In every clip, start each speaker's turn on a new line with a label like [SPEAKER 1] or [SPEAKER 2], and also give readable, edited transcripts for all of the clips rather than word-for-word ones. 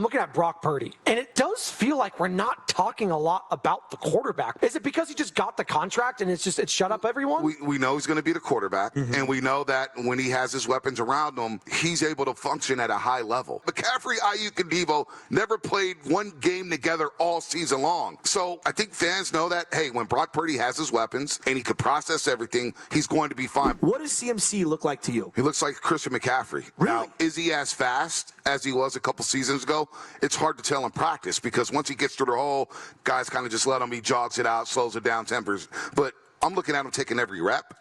[SPEAKER 1] I'm looking at Brock Purdy, and it does feel like we're not talking a lot about the quarterback. Is it because he just got the contract and it's shut up everyone?
[SPEAKER 2] We know he's going to be the quarterback, and we know that when he has his weapons around him, he's able to function at a high level. McCaffrey, Ayuk, and Devo never played one game together all season long. So I think fans know that, hey, when Brock Purdy has his weapons and he can process everything, he's going to be fine.
[SPEAKER 3] What does CMC look like to you?
[SPEAKER 2] He looks like Christian McCaffrey.
[SPEAKER 3] Really?
[SPEAKER 2] Now, is he as fast as he was a couple seasons ago? It's hard to tell in practice because once he gets through the hole, guys kind of just let him. He jogs it out, slows it down, tempers. But I'm looking at him taking every rep.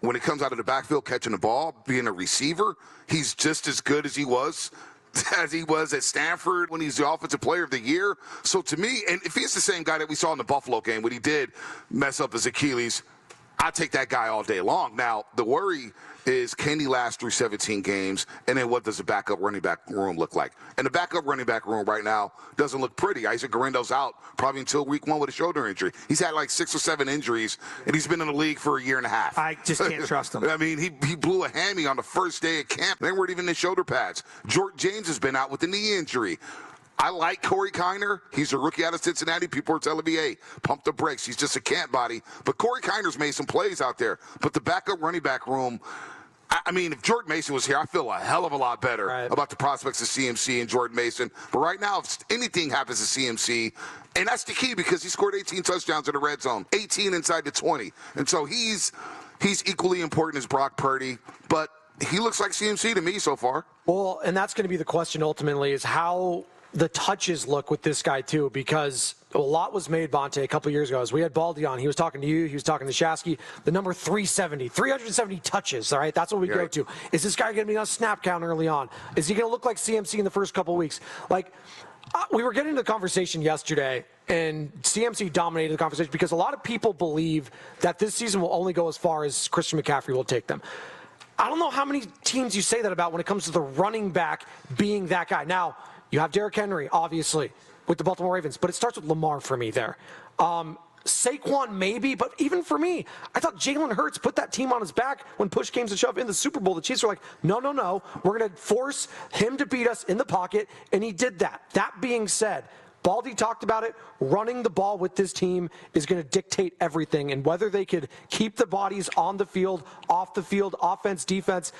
[SPEAKER 2] When it comes out of the backfield, catching the ball, being a receiver, he's just as good as he was at Stanford when he's the offensive player of the year. So to me, and if he's the same guy that we saw in the Buffalo game when he did mess up his Achilles, I take that guy all day long. Now, the worry is, can he last through 17 games? And then what does the backup running back room look like? And the backup running back room right now doesn't look pretty. Isaac Guerendo's out probably until week 1 with a shoulder injury. He's had like 6 or 7 injuries, and he's been in the league for a year and a half.
[SPEAKER 3] I just can't trust him.
[SPEAKER 2] I mean, he blew a hammy on the first day of camp. They weren't even in shoulder pads. Jordan James has been out with a knee injury. I like Corey Kiner. He's a rookie out of Cincinnati. People are telling me, hey, pump the brakes. He's just a camp body. But Corey Kiner's made some plays out there. But the backup running back room, I mean, if Jordan Mason was here, I feel a hell of a lot better about the prospects of CMC and Jordan Mason. But right now, if anything happens to CMC, and that's the key because he scored 18 touchdowns in the red zone, 18 inside the 20. And so he's equally important as Brock Purdy. But he looks like CMC to me so far.
[SPEAKER 1] Well, and that's going to be the question ultimately is how the touches look with this guy too, because a lot was made, Bonta, a couple years ago. As we had Baldy on, he was talking to you, he was talking to Shasky, the number 370 touches, all right? That's what we go to. Is this guy going to be on a snap count early on? Is he going to look like CMC in the first couple weeks? Like, we were getting into the conversation yesterday, and CMC dominated the conversation because a lot of people believe that this season will only go as far as Christian McCaffrey will take them. I don't know how many teams you say that about when it comes to the running back being that guy. Now, you have Derrick Henry, obviously, with the Baltimore Ravens, but it starts with Lamar for me there. Saquon maybe, but even for me, I thought Jalen Hurts put that team on his back when push came to shove in the Super Bowl. The Chiefs were like, no, we're going to force him to beat us in the pocket, and he did that. That being said, Baldy talked about it. Running the ball with this team is going to dictate everything, and whether they could keep the bodies on the field, off the field, offense, defense.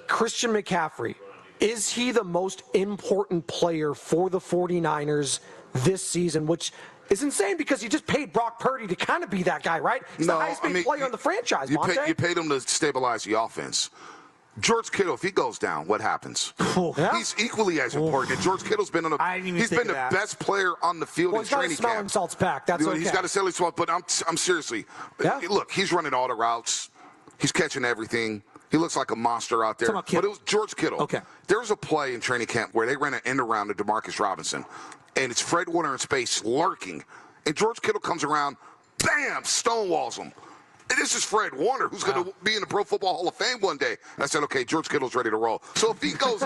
[SPEAKER 1] Christian McCaffrey, is he the most important player for the 49ers this season, which is insane because you just paid Brock Purdy to kind of be that guy, right? He's the highest paid player in the franchise, Bonta.
[SPEAKER 2] You paid him to stabilize the offense. George Kittle, if he goes down, what happmes? He's equally as important. And George Kittle's been he's been the best player on the field in training camp.
[SPEAKER 1] He's got a smelling salts pack. That's okay.
[SPEAKER 2] He's got a smelling salts, but I'm seriously. Look, he's running all the routes. He's catching everything. He looks like a monster out there. But it was George Kittle.
[SPEAKER 3] Okay.
[SPEAKER 2] There was a play in training camp where they ran an end around to DeMarcus Robinson, and it's Fred Warner in space lurking. And George Kittle comes around, bam, stonewalls him. And this is Fred Warner, who's going to be in the Pro Football Hall of Fame one day. And I said, okay, George Kittle's ready to roll. So if he goes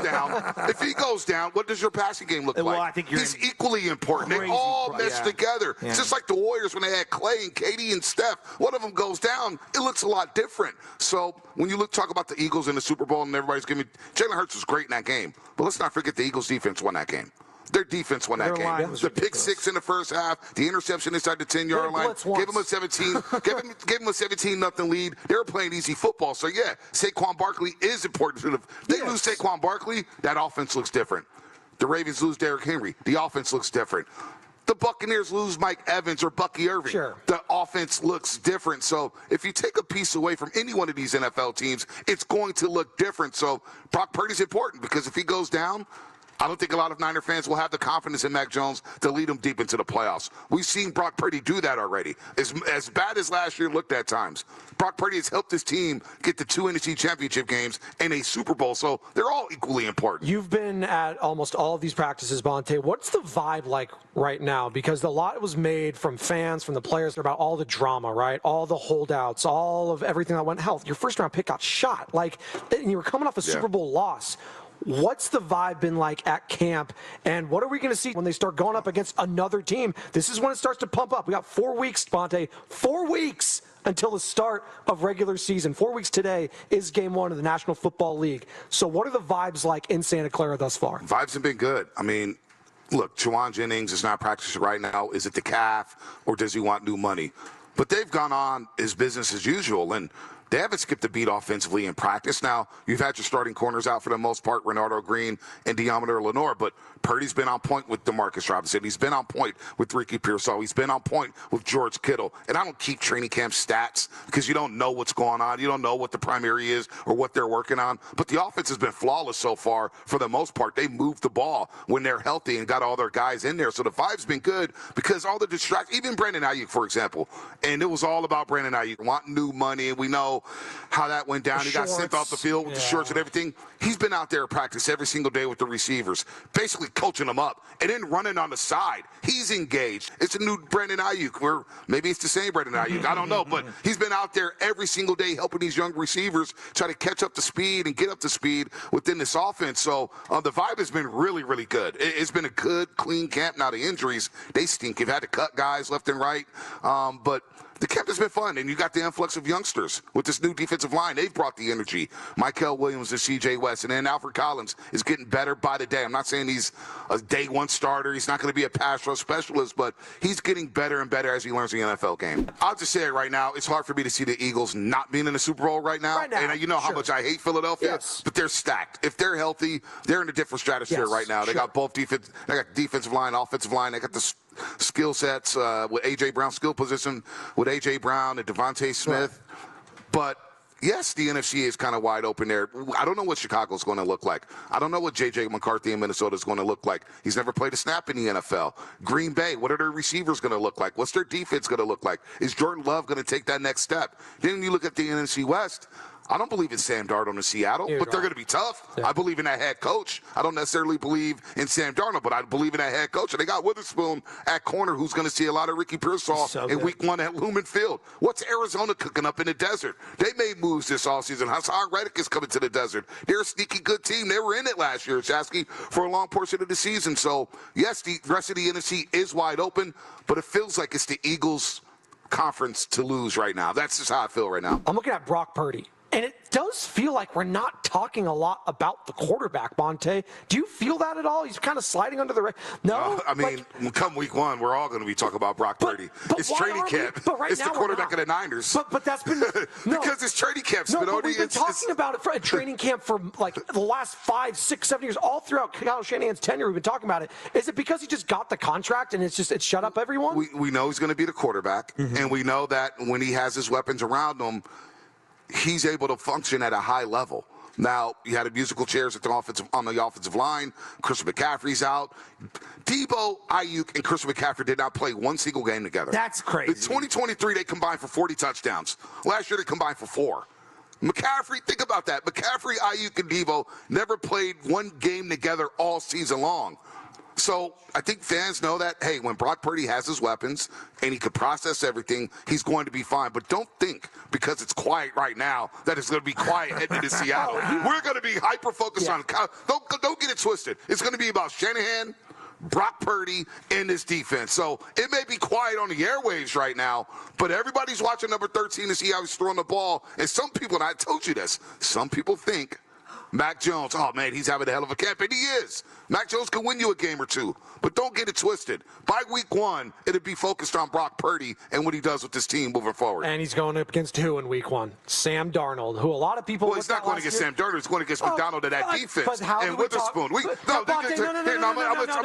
[SPEAKER 2] down, what does your passing game look like?
[SPEAKER 3] Well, I think
[SPEAKER 2] he's equally important. They all mesh together. It's just like the Warriors when they had Clay and Katie and Steph. One of them goes down, it looks a lot different. So when you talk about the Eagles in the Super Bowl and everybody's giving Jalen Hurts was great in that game. But let's not forget the Eagles defense won that game. Their defense won that game. The pick six in the first half, the interception inside the 10-yard line, gave them a 17-0 lead. They were playing easy football. So yeah, Saquon Barkley is important. They lose Saquon Barkley, that offense looks different. The Ravens lose Derrick Henry, the offense looks different. The Buccaneers lose Mike Evans or Bucky Irving. The offense looks different. So if you take a piece away from any one of these NFL teams, it's going to look different. So Brock Purdy's important because if he goes down, I don't think a lot of Niner fans will have the confidence in Mac Jones to lead them deep into the playoffs. We've seen Brock Purdy do that already. As bad as last year looked at times, Brock Purdy has helped his team get to 2 NFC championship games and a Super Bowl, so they're all equally important.
[SPEAKER 1] You've been at almost all of these practices, Bonta. What's the vibe like right now? Because a lot was made from fans, from the players, about all the drama, right? All the holdouts, all of everything that went. Hell, your first-round pick got shot. And you were coming off a Super Bowl loss. What's the vibe been like at camp, and what are we going to see when they start going up against another team? This is when it starts to pump up. We got 4 weeks, Bonta, 4 weeks until the start of regular season. 4 weeks today is game 1 of the National Football League. So what are the vibes like in Santa Clara thus far?
[SPEAKER 2] Vibes have been good. I mean, look, Juwan Jennings is not practicing right now. Is it the calf, or does he want new money? But they've gone on as business as usual, and they haven't skipped a beat offensively in practice. Now, you've had your starting corners out for the most part, Renardo Green and Deommodore Lenoir, but Purdy's been on point with DeMarcus Robinson. He's been on point with Ricky Pearsall. He's been on point with George Kittle. And I don't keep training camp stats because you don't know what's going on. You don't know what the primary is or what they're working on. But the offense has been flawless so far for the most part. They moved the ball when they're healthy and got all their guys in there. So the vibe's been good because all the distractions, even Brandon Ayuk, for example, and it was all about Brandon Ayuk wanting new money, and we know how that went down. He got sent off the field with the shorts and everything. He's been out there at practice every single day with the receivers, basically coaching them up and then running on the side. He's engaged. It's a new Brandon Ayuk, or maybe it's the same Brandon Ayuk. I don't know, but he's been out there every single day helping these young receivers try to catch up to speed and get up to speed within this offense. So the vibe has been really, really good. It's been a good, clean camp. Now the injuries, they stink. You've had to cut guys left and right, but the camp has been fun, and you got the influx of youngsters with this new defensive line. They've brought the energy. Michael Williams and C.J. West, and then Alfred Collins is getting better by the day. I'm not saying he's a day one starter. He's not going to be a pass rush specialist, but he's getting better and better as he learns the NFL game. I'll just say it right now. It's hard for me to see the Eagles not being in the Super Bowl right now. And you know how much I hate Philadelphia, but they're stacked. If they're healthy, they're in a different stratosphere right now. They got both defense. They got defensive line, offensive line. They got the skill sets with A.J. Brown, skill position with A.J. Brown and Devontae Smith. But, yes, the NFC is kind of wide open there. I don't know what Chicago's going to look like. I don't know what J.J. McCarthy in Minnesota is going to look like. He's never played a snap in the NFL. Green Bay, what are their receivers going to look like? What's their defense going to look like? Is Jordan Love going to take that next step? Then you look at the NFC West. I don't believe in Sam Darnold in Seattle, but they're going to be tough. I believe in that head coach. I don't necessarily believe in Sam Darnold, but I believe in that head coach. And they got Witherspoon at corner, who's going to see a lot of Ricky Pearsall in week 1 at Lumen Field. What's Arizona cooking up in the desert? They made moves this offseason. Hassan Reddick is coming to the desert. They're a sneaky good team. They were in it last year, Shasky, for a long portion of the season. So, yes, the rest of the NFC is wide open, but it feels like it's the Eagles' conference to lose right now. That's just how I feel right now.
[SPEAKER 1] I'm looking at Brock Purdy. And it does feel like we're not talking a lot about the quarterback, Bonta. Do you feel that at all? He's kind of sliding under the radar. No?
[SPEAKER 2] I mean, come week 1, we're all going to be talking about Brock Purdy. It's training camp. It's the quarterback of the Niners.
[SPEAKER 1] But that's been... No.
[SPEAKER 2] Because it's training camp,
[SPEAKER 1] No, but we've been talking about it for a training camp for like the last 5, 6, 7 years. All throughout Kyle Shanahan's tenure, we've been talking about it. Is it because he just got the contract and it's shut up everyone?
[SPEAKER 2] We know he's going to be the quarterback, and we know that when he has his weapons around him, he's able to function at a high level. Now, you had musical chairs on the offensive line. Christian McCaffrey's out. Debo, Ayuk, and Christian McCaffrey did not play one single game together.
[SPEAKER 3] That's crazy.
[SPEAKER 2] In 2023, they combined for 40 touchdowns. Last year, they combined for 4. McCaffrey, think about that. McCaffrey, Ayuk, and Debo never played one game together all season long. So I think fans know that, hey, when Brock Purdy has his weapons and he can process everything, he's going to be fine. But don't think, because it's quiet right now, that it's going to be quiet heading into Seattle. We're going to be hyper-focused on – don't get it twisted. It's going to be about Shanahan, Brock Purdy, and this defense. So it may be quiet on the airwaves right now, but everybody's watching number 13 to see how he's throwing the ball. And some people – and I told you this – some people think – Mac Jones, oh, man, he's having a hell of a camp, and he is. Mac Jones can win you a game or two, but don't get it twisted. By week 1, it'll be focused on Brock Purdy and what he does with this team moving forward.
[SPEAKER 1] And he's going up against who in week 1? Sam Darnold, who a lot of people...
[SPEAKER 2] Well, he's not going against Sam Darnold. He's going against McDonald and that defense.
[SPEAKER 1] But how
[SPEAKER 2] and Witherspoon. I'm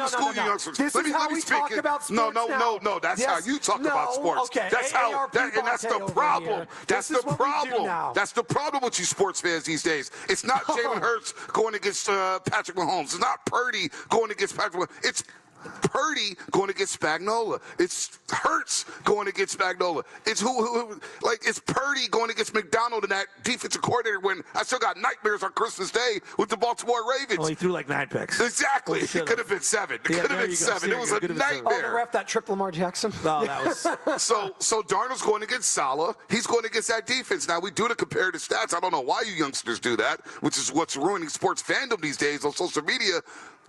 [SPEAKER 2] schooling you youngsters.
[SPEAKER 1] This is how we talk about sports now.
[SPEAKER 2] No. That's how you talk about sports.
[SPEAKER 1] Okay.
[SPEAKER 2] That's how, and that's the problem. That's the problem. That's the problem with you sports fans these days. It's not Jalen Hurts going against Patrick Mahomes. It's not Purdy going against Patrick Mahomes. It's Purdy going against Spagnuolo. It's Hurts going against Spagnuolo. It's it's Purdy going against McDonald and that defensive coordinator when I still got nightmares on Christmas Day with the Baltimore Ravens.
[SPEAKER 3] Well, he threw like 9 picks.
[SPEAKER 2] Exactly. It could have been 7. It could have been 7. It was a nightmare.
[SPEAKER 1] Oh, the ref that tripped Lamar Jackson.
[SPEAKER 3] No, that was...
[SPEAKER 2] So Darnold's going against Saleh. He's going against that defense. Now, we do the comparative stats. I don't know why you youngsters do that, which is what's ruining sports fandom these days on social media.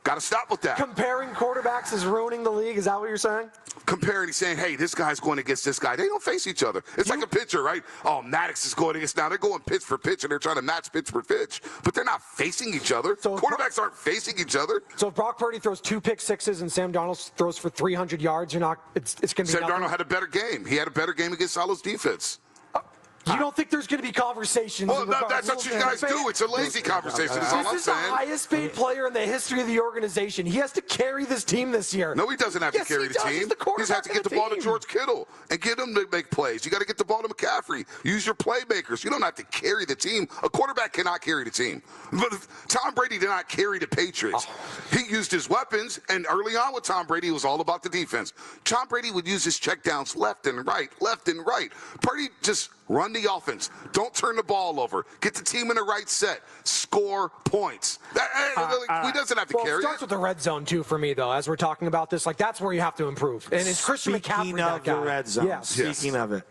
[SPEAKER 2] Got to stop with that.
[SPEAKER 1] Comparing quarterbacks is ruining the league. Is that what you're saying?
[SPEAKER 2] comparing, he's saying, hey, this guy's going against this guy. They don't face each other. It's like a pitcher, right? Oh, Maddox is going against, now they're going pitch for pitch, and they're trying to match pitch for pitch. But they're not facing each other.
[SPEAKER 1] So
[SPEAKER 2] quarterbacks aren't facing each other.
[SPEAKER 1] So if Brock Purdy throws 2 pick sixes and Sam Darnold throws for 300 yards, it's going to be
[SPEAKER 2] Sam
[SPEAKER 1] nothing.
[SPEAKER 2] Darnold had a better game. He had a better game against Salo's defense.
[SPEAKER 1] You don't think there's going to be conversations?
[SPEAKER 2] Well, that's what you guys do. It's a lazy conversation. That's all I'm
[SPEAKER 1] This is the
[SPEAKER 2] saying.
[SPEAKER 1] highest paid player in the history of the organization. He has to carry this team this year.
[SPEAKER 2] No, he doesn't have to carry the team.
[SPEAKER 1] He's the
[SPEAKER 2] He has to
[SPEAKER 1] quarterback
[SPEAKER 2] get
[SPEAKER 1] of
[SPEAKER 2] the
[SPEAKER 1] the
[SPEAKER 2] ball to
[SPEAKER 1] team.
[SPEAKER 2] George Kittle and get him to make plays. You got to get the ball to McCaffrey. Use your playmakers. You don't have to carry the team. A quarterback cannot carry the team. But Tom Brady did not carry the Patriots. He used his weapons, and early on with Tom Brady, it was all about the defense. Tom Brady would use his checkdowns left and right, left and right. Purdy just run the offense. Don't turn the ball over. Get the team in the right set. Score points. He doesn't have to
[SPEAKER 1] Well,
[SPEAKER 2] carry
[SPEAKER 1] it starts
[SPEAKER 2] it.
[SPEAKER 1] with the red zone, too, for me, though, as we're talking about this. Like, that's where you have to improve. And it's Christian
[SPEAKER 3] Speaking
[SPEAKER 1] McCaffrey, that
[SPEAKER 3] of
[SPEAKER 1] guy.
[SPEAKER 3] the red zone,
[SPEAKER 1] Yes.
[SPEAKER 3] speaking of it,